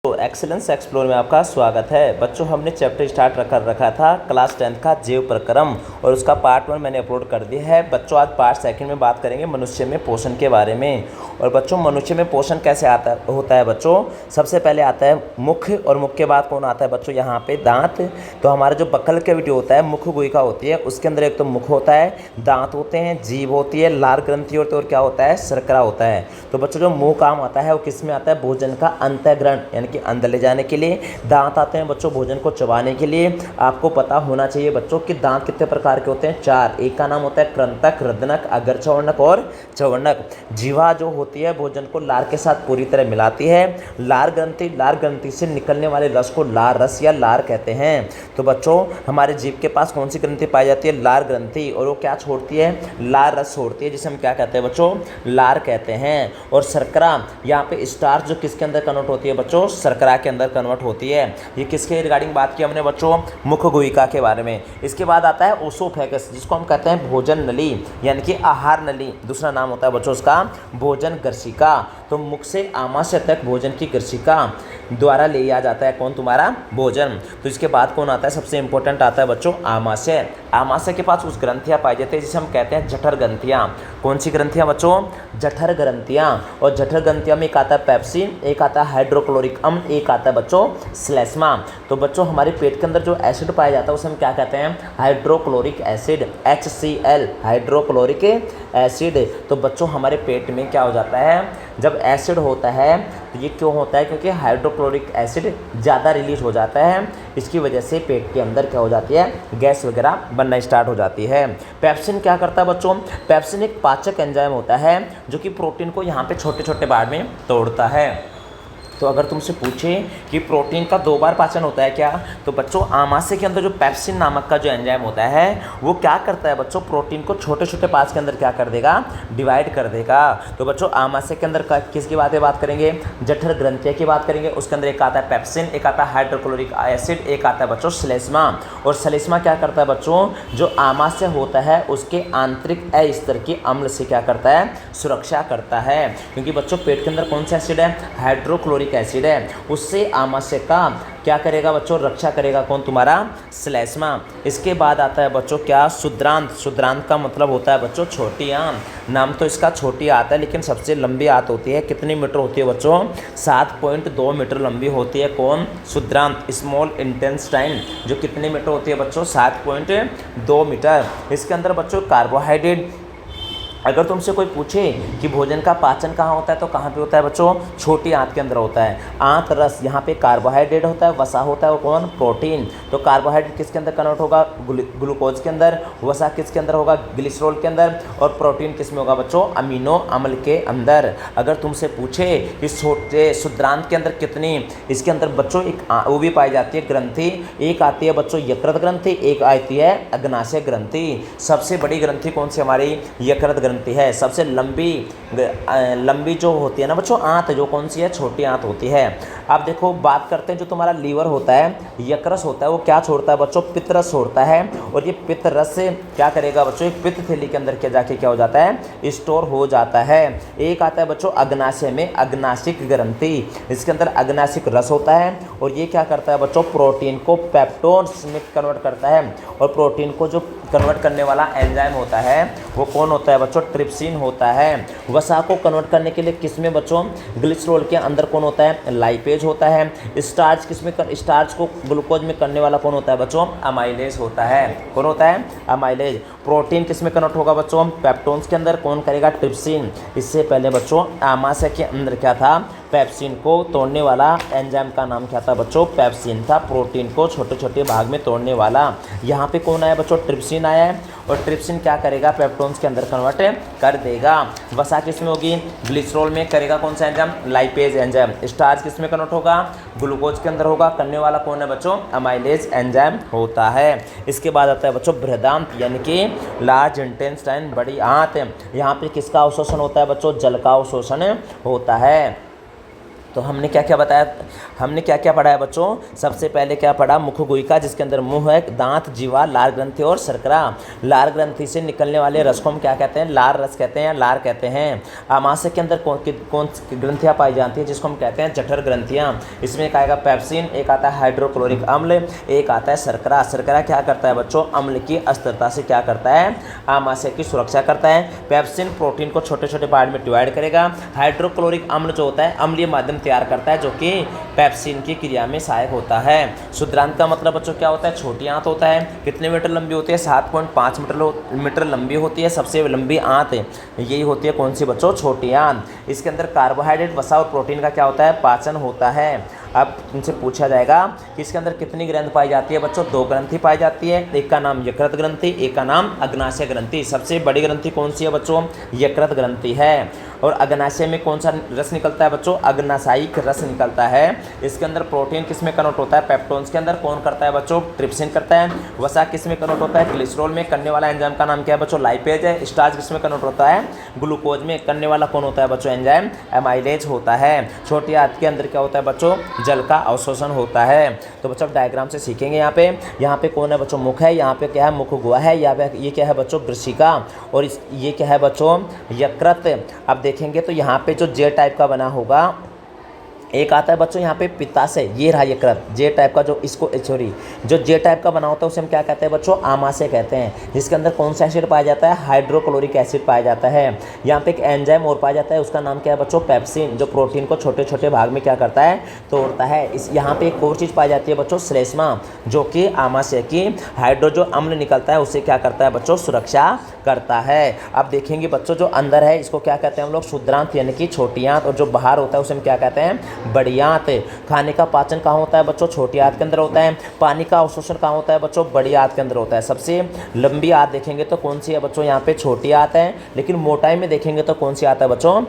तो excellence explore में आपका स्वागत है बच्चों। हमने चैप्टर स्टार्ट कर रखा था क्लास 10 का जीव प्रक्रम और उसका पार्ट 1 मैंने अपलोड कर दिया है। बच्चों आज पार्ट 2 में बात करेंगे मनुष्य में पोषण के बारे में। और बच्चों मनुष्य में पोषण कैसे होता है बच्चों, सबसे पहले आता है मुख और मुख के बाद कौन आता है बच्चों, यहाँ पे दांत। तो हमारा जो बक्कल कैविटी होता है मुख गुहिका होती है, उसके अंदर एक तो मुख होता है, दांत होते हैं, जीभ होती है, लार ग्रंथि होती है और क्या होता है, शर्करा होता है। तो बच्चों जो मुंह काम आता है वो किस में आता है, भोजन का अंतःग्रहण यानी कि अंदर ले जाने के लिए। दांत आते हैं बच्चों भोजन को चबाने के लिए। आपको पता होना चाहिए बच्चों कि दांत कितने प्रकार के होते हैं, 4। एक का नाम होता है कृंतक, रदनक, अग्रचवर्णक और चवर्णक। जीवा जो होती है भोजन को लार के साथ पूरी तरह मिलाती है। लार ग्रंथि से निकलने वाले रस को लार रस या लार कहते हैं। तो बच्चों हमारे जीभ के पास कौन सी ग्रंथि पाई जाती है, लार ग्रंथि, और वो क्या छोड़ती है, लार रस छोड़ती है, जिसे हम क्या कहते हैं बच्चों, लार कहते हैं। और शर्करा, यहाँ पे स्टार्च जो किसके अंदर कन्वर्ट होती है बच्चों, शर्करा के अंदर कन्वर्ट होती है। ये किसके रिगार्डिंग बात की हमने बच्चों, मुख गुहिका के बारे में। इसके बाद आता है ओसोफेगस, जिसको हम कहते हैं भोजन नली यानी कि आहार नली। दूसरा नाम होता है बच्चों उसका भोजन गर्शिका। तो मुख से आमाशय तक भोजन की गर्शिका द्वारा ले लिया जाता है कौन, तुम्हारा भोजन। तो इसके बाद कौन आता है, सबसे इंपॉर्टेंट आता है बच्चों आमाशय। आमाशय के पास कुछ ग्रंथियां पाई जाती है जिसे हम कहते हैं जठर ग्रंथियां। कौन सी ग्रंथियां बच्चों, जठर ग्रंथियां। और जठर ग्रंथियां में एक आता है पेप्सिन, एक आता है हाइड्रोक्लोरिक अम्ल, एक आता है बच्चों श्लेष्मा। तो बच्चों हमारे पेट के अंदर जो एसिड पाया जाता है उसे हम क्या कहते हैं, hydrochloric acid, HCl, hydrochloric acid. तो बच्चों हमारे पेट में क्या हो जाता है, जब एसिड होता है तो ये क्यों होता है, क्योंकि हाइड्रोक्लोरिक एसिड ज़्यादा रिलीज हो जाता है। इसकी वजह से पेट के अंदर क्या हो जाती है, गैस वगैरह बनना स्टार्ट हो जाती है। पेप्सिन क्या करता है बच्चों, पेप्सिन एक पाचक एंजाइम होता है जो कि प्रोटीन को यहाँ पे छोटे छोटे भाग में तोड़ता है। तो अगर तुमसे पूछे कि प्रोटीन का 2 बार पाचन होता है क्या, तो बच्चों आमाशय के अंदर जो पेप्सिन नामक का जो एंजाइम होता है वो क्या करता है बच्चों, प्रोटीन को छोटे छोटे पार्ट्स के अंदर क्या कर देगा, डिवाइड कर देगा। तो बच्चों आमाशय के अंदर किसकी बात करेंगे, जठर ग्रंथिया की बात करेंगे। उसके अंदर एक आता है पेप्सिन, एक आता है हाइड्रोक्लोरिक एसिड, एक आता है बच्चों श्लेष्मा। और श्लेष्मा क्या करता है बच्चों, जो आमाशय होता है उसके आंतरिक अस्तर की अम्ल से क्या करता है, सुरक्षा करता है। क्योंकि बच्चों पेट के अंदर कौन सा एसिड है, हाइड्रोक्लोरिक एसिड है, उससे आमाशय का क्या करेगा बच्चों, रक्षा करेगा कौन, तुम्हारा श्लेष्मा। इसके बाद आता है बच्चों क्या, शुद्रांत। शुद्रांत का मतलब होता है बच्चों छोटी आंत। नाम तो इसका छोटी आंत है लेकिन सबसे लंबी आंत होती है। कितनी मीटर होती है बच्चों, 7.2 मीटर लंबी होती है कौन, शुद्रांत। स्मॉल इंटेस्टाइन जो कितनी मीटर होती है बच्चों, 7.2 मीटर। इसके अंदर बच्चों कार्बोहाइड्रेट। अगर तुमसे कोई पूछे कि भोजन का पाचन कहाँ होता है तो कहाँ पे होता है बच्चों, छोटी आंत के अंदर होता है। आंत रस, यहाँ पे कार्बोहाइड्रेट होता है, वसा होता है वो कौन, प्रोटीन। तो कार्बोहाइड्रेट किसके अंदर कन्वर्ट होगा, ग्लूकोज के अंदर। वसा किसके अंदर होगा, ग्लिसरॉल के अंदर। और प्रोटीन किस में होगा बच्चों, अमीनो अम्ल के अंदर। अगर तुमसे पूछे इस छोटे शुद्रांत के अंदर कितनी, इसके अंदर बच्चों एक वो भी पाई जाती है ग्रंथि। एक आती है बच्चों यकृत ग्रंथि, एक आती है अग्नाशय ग्रंथि। सबसे बड़ी ग्रंथि कौन सी हमारी, यकृत ग्रंथि है। सबसे लंबी जो होती है ना बच्चों आंत, जो कौन सी है, छोटी आंत होती है। अब देखो बात करते हैं जो तुम्हारा लीवर होता है, यकृत होता है, वो क्या छोड़ता है बच्चों, पित्तरस छोड़ता है। और ये पित्तरस से क्या करेगा बच्चों, एक पित्त थैली के अंदर क्या जाके क्या हो जाता है, स्टोर हो जाता है। एक आता है बच्चों अग्नाशय में, अग्नाशिक ग्रंथि। इसके अंदर अग्नाशिक रस होता है और ये क्या करता है बच्चों, प्रोटीन को पेप्टोन्स में कन्वर्ट करता है। और प्रोटीन को जो कन्वर्ट करने वाला एंजाइम होता है वो कौन होता है बच्चों, ट्रिप्सिन होता है। वसा को कन्वर्ट करने के लिए किसमें बच्चों, ग्लिसरॉल के अंदर कौन होता है, लाइपेज होता है। स्टार्च किसमें स्टार्च को ग्लूकोज में करने वाला कौन होता है बच्चों, अमाइलेज होता है। कौन होता है, अमाइलेज। प्रोटीन किसमें कन्वर्ट होगा बच्चों, पेप्टोन्स के अंदर। कौन करेगा, ट्रिप्सिन। इससे पहले बच्चों आमाशय के अंदर क्या था, पेप्सिन को तोड़ने वाला एंजाइम का नाम क्या था बच्चों, पेप्सिन था। प्रोटीन को छोटे छोटे भाग में तोड़ने वाला। यहाँ पे कौन आया बच्चों, ट्रिप्सिन आया है। और ट्रिप्सिन क्या करेगा, पेप्टोन्स के अंदर कन्वर्ट कर देगा। वसा किसमें होगी, ग्लिसरॉल में करेगा कौन सा एंजाइम, लाइपेज एंजाइम। स्टार्च किसमें कन्वर्ट होगा, ग्लूकोज के अंदर होगा। करने वाला कौन है बच्चों, अमाइलेज एंजाइम होता है। इसके बाद आता है बच्चों बृहदांत यानी कि लार्ज इंटेस्टाइन, बड़ी आंत। यहाँ पे किसका अवशोषण होता है बच्चों, जल का अवशोषण होता है। तो हमने क्या क्या बताया, हमने क्या क्या पढ़ा है बच्चों। सबसे पहले क्या पढ़ा, मुखगुहिका जिसके अंदर मुंह है, दांत, जीवा, लार ग्रंथि और शर्करा। लार ग्रंथि से निकलने वाले रस को हम क्या कहते हैं, लार रस कहते हैं या लार कहते हैं। आमाशय के अंदर कौन ग्रंथियाँ पाई जाती हैं, जिसको हम कहते हैं जठर ग्रंथियाँ। इसमें एक आएगा पेप्सिन, एक आता है हाइड्रोक्लोरिक अम्ल, एक आता है शर्करा। शर्करा क्या करता है बच्चों, अम्ल की अस्थिरता से क्या करता है, आमाशय की सुरक्षा करता है। पेप्सिन प्रोटीन को छोटे छोटे पार्ट में डिवाइड करेगा। हाइड्रोक्लोरिक अम्ल जो होता है अम्लीय माध्यम तैयार करता है, जो कि पेप्सिन की क्रिया में सहायक होता है। शुद्रांत का मतलब बच्चों क्या होता है, छोटी आंत होता है। कितने मीटर लंबी होती है, 7.5 मीटर लंबी होती है। सबसे लंबी आंत यही होती है कौन सी बच्चों, छोटी आंत। इसके अंदर कार्बोहाइड्रेट, वसा और प्रोटीन का क्या होता है, पाचन होता है। अब तुमसे पूछा जाएगा कि इसके अंदर कितनी ग्रंथि पाई जाती है बच्चों, 2 ग्रंथि पाई जाती है। एक का नाम यकृत ग्रंथि, एक का नाम अग्नाशय ग्रंथि। सबसे बड़ी ग्रंथि कौन सी है बच्चों, यकृत ग्रंथि है। और अग्नाशय में कौन सा रस निकलता है बच्चों, अग्नाशयिक रस निकलता है। इसके अंदर प्रोटीन किस में कन्वर्ट होता है, पेप्टोन्स के अंदर। कौन करता है बच्चों, ट्रिप्सिन करता है। वसा किस में कन्वर्ट होता है, ग्लिसरॉल में। करने वाला एंजाइम का नाम क्या है बच्चों, लाइपेज है। स्टार्च किस में कन्वर्ट होता है, ग्लूकोज में। करने वाला कौन होता है बच्चों, एंजाइम एमाइलेज होता है। छोटी आंत के अंदर क्या होता है बच्चों, जल का अवशोषण होता है। तो बच्चों डायग्राम से सीखेंगे। यहाँ पे कौन है बच्चों, मुख है। यहाँ पे क्या है, मुख गुहा है। ये क्या है बच्चों, वृश्चिका। और ये क्या है बच्चों, यकृत। अब देखेंगे तो यहाँ पे जो जे टाइप का बना होगा, एक आता है बच्चों यहाँ पे पित्ताशय, ये रहा यकृत। जे टाइप का जो इसको सॉरी जो जे टाइप का बना होता है उसे हम क्या कहते हैं बच्चों, आमाशय कहते हैं। जिसके अंदर कौन सा एसिड पाया जाता है, हाइड्रोक्लोरिक एसिड पाया जाता है। यहाँ पे एक एंजाइम और पाया जाता है, उसका नाम क्या है बच्चों, पेप्सिन, जो प्रोटीन को छोटे छोटे भाग में क्या करता है, तोड़ता है। इस यहाँ पे एक और चीज़ पाई जाती है बच्चों, श्लेष्मा, जो कि आमाशय की हाइड्रो जो अम्ल निकलता है उससे क्या करता है बच्चों, सुरक्षा करता है। अब देखेंगे बच्चों जो अंदर है इसको क्या कहते हैं हम लोग, शुद्रांत यानी कि छोटी आंत। और जो बाहर होता है उसे हम क्या कहते हैं, बड़ी आंत। खाने का पाचन कहाँ होता है बच्चों, छोटी आंत के अंदर होता है। पानी का अवशोषण कहाँ होता है बच्चों, बड़ी आंत के अंदर होता है। सबसे लंबी आंत देखेंगे तो कौन सी है बच्चों, यहाँ पे छोटी आंत है। लेकिन मोटाई में देखेंगे तो कौन सी आंत है बच्चों,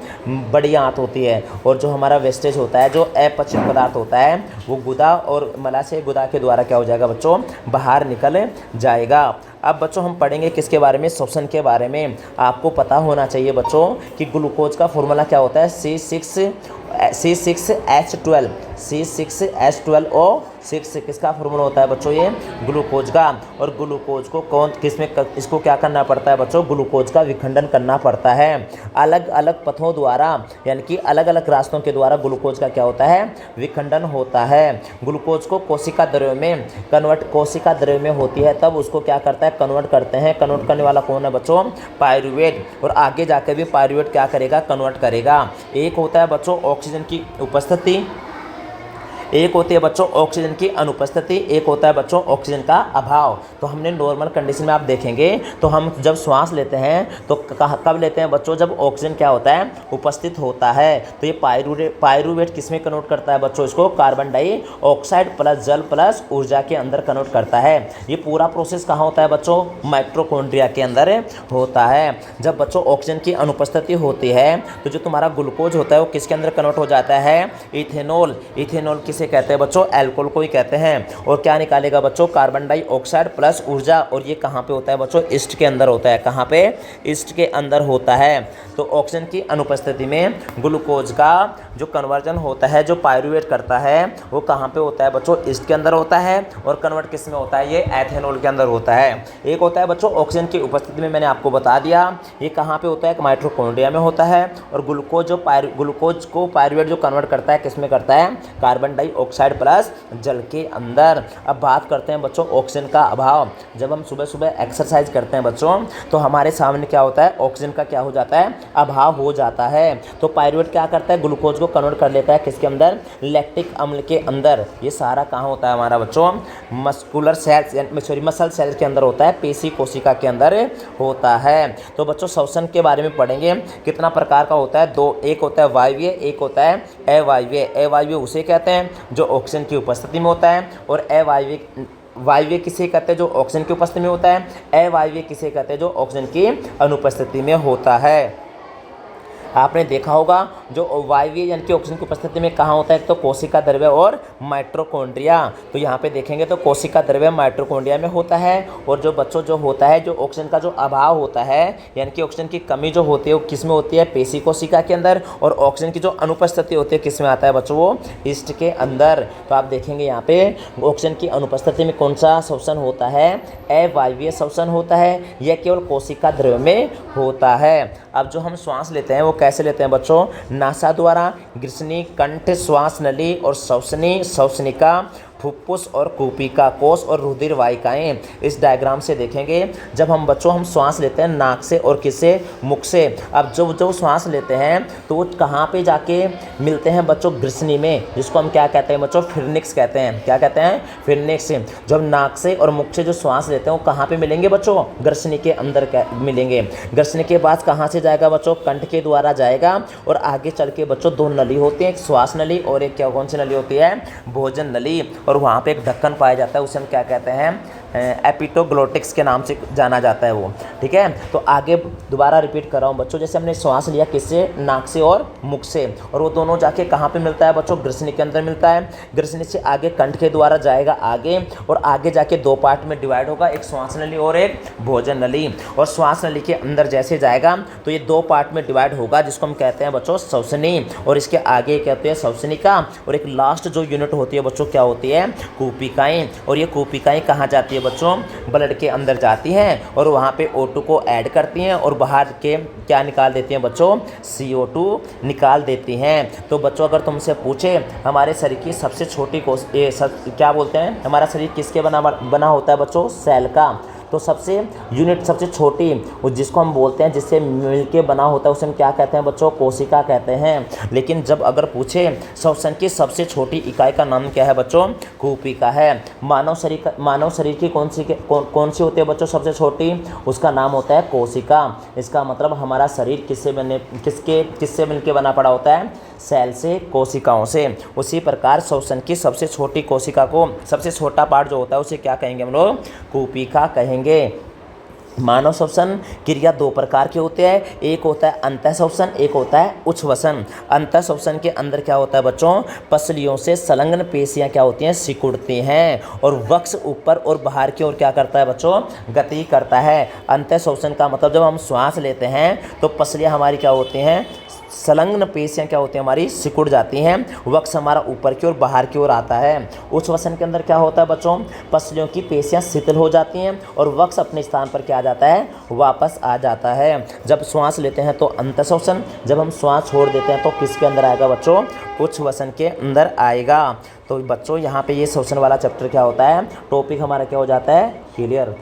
बड़ी आंत होती है। और जो हमारा वेस्टेज होता है, जो अपचित पदार्थ होता है, वो गुदा और मलाशय गुदा के द्वारा क्या हो जाएगा बच्चों, बाहर निकल जाएगा। अब बच्चों हम पढ़ेंगे किसके बारे में, श्वसन के बारे में। आपको पता होना चाहिए बच्चों कि ग्लूकोज का फॉर्मूला क्या होता है, C6H12O6 किसका फॉर्मूला होता है बच्चों, ये ग्लूकोज का। और ग्लूकोज को कौन किसमें इसको क्या करना पड़ता है बच्चों, ग्लूकोज का विखंडन करना पड़ता है। अलग अलग पथों द्वारा यानी कि अलग अलग रास्तों के द्वारा ग्लूकोज का क्या होता है, विखंडन होता है। ग्लूकोज को कोशिका द्रव्य में कोशिका द्रव्य में होती है, तब उसको क्या करता है, कन्वर्ट करते हैं। कन्वर्ट करने वाला कौन है बच्चों, पायरुवेट। और आगे जाकर भी पायरुवेट क्या करेगा, कन्वर्ट करेगा। एक होता है बच्चों ऑक्सीजन की उपस्थिति, एक होती है बच्चों ऑक्सीजन की अनुपस्थिति, एक होता है बच्चों ऑक्सीजन का अभाव। तो हमने नॉर्मल कंडीशन में आप देखेंगे तो हम जब श्वास लेते हैं तो कब लेते हैं बच्चों, जब ऑक्सीजन क्या होता है, उपस्थित होता है। तो ये पायरुवेट किस में कन्वर्ट करता है बच्चों, इसको कार्बन डाइऑक्साइड प्लस जल प्लस ऊर्जा के अंदर कन्वर्ट करता है। ये पूरा प्रोसेस कहाँ होता है बच्चों, माइटोकॉन्ड्रिया के अंदर होता है। जब बच्चों ऑक्सीजन की अनुपस्थिति होती है तो जो तुम्हारा ग्लूकोज होता है वो किसके अंदर कन्वर्ट हो जाता है, इथेनॉल। इथेनॉल किसे कहते हैं बच्चों, एल्कोहल को ही कहते हैं। और क्या निकालेगा बच्चों, कार्बन डाइऑक्साइड प्लस ऊर्जा। और ये कहाँ पे होता है बच्चों, ईस्ट के अंदर होता है। कहाँ पे, ईस्ट के अंदर होता है। तो ऑक्सीजन की अनुपस्थिति में ग्लूकोज का जो कन्वर्जन होता है, जो पायरुवेट करता है, वो कहाँ पे होता है बच्चों, ईस्ट के अंदर होता है। और कन्वर्ट किस में होता है, ये एथेनॉल के अंदर होता है। एक होता है बच्चों ऑक्सीजन की उपस्थिति में, मैंने आपको बता दिया ये कहाँ पे होता है, माइटोकॉन्ड्रिया में होता है। और ग्लूकोज को पायरुवेट जो कन्वर्ट करता है किस में करता है, कार्बन डाइऑक्साइड प्लस जल के अंदर। अब बात करते हैं बच्चों ऑक्सीजन का अभाव। जब हम सुबह सुबह एक्सरसाइज करते हैं बच्चों तो हमारे सामने क्या होता है, ऑक्सीजन का क्या हो जाता है, अभाव हो जाता है। तो पायरुवेट क्या करता है, ग्लूकोज को कन्वर्ट कर लेता है किसके अंदर, लैक्टिक अम्ल के अंदर। ये सारा कहाँ होता है हमारा बच्चों, मस्कुलर सेल्स मसल सेल के अंदर होता है, पेशी कोशिका के अंदर होता है। तो बच्चों श्वसन के बारे में पढ़ेंगे, कितना प्रकार का होता है, दो। एक होता है वायवीय, एक होता है अवायवीय। अवायवीय उसे कहते हैं जो ऑक्सीजन की उपस्थिति में होता है। और वायवीय किसे कहते हैं, जो ऑक्सीजन की उपस्थिति में होता है। अवायवीय किसे कहते हैं, जो ऑक्सीजन की अनुपस्थिति में होता है। आपने देखा होगा जो वायवीय यानी कि ऑक्सीजन की उपस्थिति में कहाँ होता है, तो कोशिका द्रव्य और माइटोकॉन्ड्रिया। तो यहाँ पे देखेंगे तो कोशिका द्रव्य माइटोकॉन्ड्रिया में होता है। और जो बच्चों जो होता है, जो ऑक्सीजन का जो अभाव होता है यानी कि ऑक्सीजन की कमी जो होती है वो किस में होती है, पेशी कोशिका के अंदर। और ऑक्सीजन की जो अनुपस्थिति होती है किस में आता है बच्चों, वो ईस्ट के अंदर। तो आप देखेंगे यहाँ पे ऑक्सीजन की अनुपस्थिति में कौन सा श्वसन होता है, अवायवीय श्वसन होता है। यह केवल कोशिका द्रव्य में होता है। अब जो हम श्वास लेते हैं वो कैसे लेते हैं बच्चों, नासा द्वारा, ग्रीष्णी, कंठ, श्वास नली और श्वसनी, श्वसनिका, फुफ्फुस और कूपिका कोश और रुधिर वाहिकाएं। इस डायग्राम से देखेंगे जब हम बच्चों हम श्वास लेते हैं नाक से और किससे, मुख से। अब जो श्वास लेते हैं तो वो कहाँ पे जाके मिलते हैं बच्चों, ग्रीष्णी में, जिसको हम क्या कहते हैं बच्चों, फिरनिक्स कहते हैं। क्या कहते हैं, फिरनिक्स। जब नाक से और मुख से जो श्वास लेते हैं वो कहाँ पे मिलेंगे बच्चों, ग्रीष्णी के अंदर मिलेंगे। ग्रीष्णी के बाद कहाँ से जाएगा बच्चों, कंठ के द्वारा जाएगा। और आगे चल के बच्चों दो नली होती है, एक श्वास नली और एक क्या, कौन सी नली होती है, भोजन नली। और वहाँ पे एक ढक्कन पाया जाता है, उसे हम क्या कहते हैं, एपिटोग्लोटिक्स के नाम से जाना जाता है वो। ठीक है, तो आगे दोबारा रिपीट कर रहा हूँ बच्चों, जैसे हमने श्वास लिया किससे, नाक से और मुख से, और वो दोनों जाके कहाँ पे मिलता है बच्चों, ग्रीष्णी के अंदर मिलता है। ग्रीष्णी से आगे कंठ के द्वारा जाएगा आगे, और आगे जाके दो पार्ट में डिवाइड होगा, एक श्वास नली और एक भोजन नली। और श्वास नली के अंदर जैसे जाएगा तो ये दो पार्ट में डिवाइड होगा, जिसको हम कहते हैं बच्चों श्वसनी। और इसके आगे कहते हैं श्वसनिका। और एक लास्ट जो यूनिट होती है बच्चों क्या होती है, कूपिकाएं। और ये कूपिकाएं कहाँ जाती है बच्चों, ब्लड के अंदर जाती हैं और वहाँ पे O2 को ऐड करती हैं और बाहर के क्या निकाल देती हैं बच्चों, CO2 निकाल देती हैं। तो बच्चों अगर तुमसे पूछे हमारे शरीर की सबसे छोटी क्या बोलते हैं, हमारा शरीर किसके बना होता है बच्चों, सेल का। तो सबसे यूनिट सबसे छोटी जिसको हम बोलते हैं, जिससे मिलके बना होता है, उसे हम क्या कहते हैं बच्चों, कोशिका कहते हैं। लेकिन जब अगर पूछे श्वसन की सबसे छोटी इकाई का नाम क्या है बच्चों, कूपिका है। मानव शरीर की कौन सी होती है बच्चों सबसे छोटी, उसका नाम होता है कोशिका। इसका मतलब हमारा शरीर किससे मिलके बना पड़ा होता है, सेल से, कोशिकाओं से। उसी प्रकार श्वसन की सबसे छोटी कोशिका को, सबसे छोटा पार्ट जो होता है उसे क्या कहेंगे हम लोग, कूपिका कहेंगे। मानव श्वसन क्रिया दो प्रकार के होते हैं, एक होता है अंतः श्वसन, एक होता है उच्छ्वसन। अंतः श्वसन के अंदर क्या होता है बच्चों, पसलियों से संलग्न पेशियां क्या होती हैं, सिकुड़ती हैं और वक्ष ऊपर और बाहर की ओर क्या करता है बच्चों, गति करता है। अंतः श्वसन का मतलब जब हम श्वास लेते हैं तो पसलियां हमारी क्या होती हैं, संलग्न पेशियां क्या होती हैं, हमारी सिकुड़ जाती हैं, वक्ष हमारा ऊपर की ओर बाहर की ओर आता है। उच्छ्वसन के अंदर क्या होता है बच्चों, पसलियों की पेशियां शिथिल हो जाती हैं और वक्ष अपने स्थान पर क्या आ जाता है, वापस आ जाता है। जब श्वास लेते हैं तो अंतः श्वसन, जब हम श्वास छोड़ देते हैं तो किसके अंदर आएगा बच्चों, उच्छ्वसन के अंदर आएगा। तो बच्चों यहाँ पे ये श्वसन वाला चैप्टर क्या होता है, टॉपिक हमारा क्या हो जाता है, क्लियर।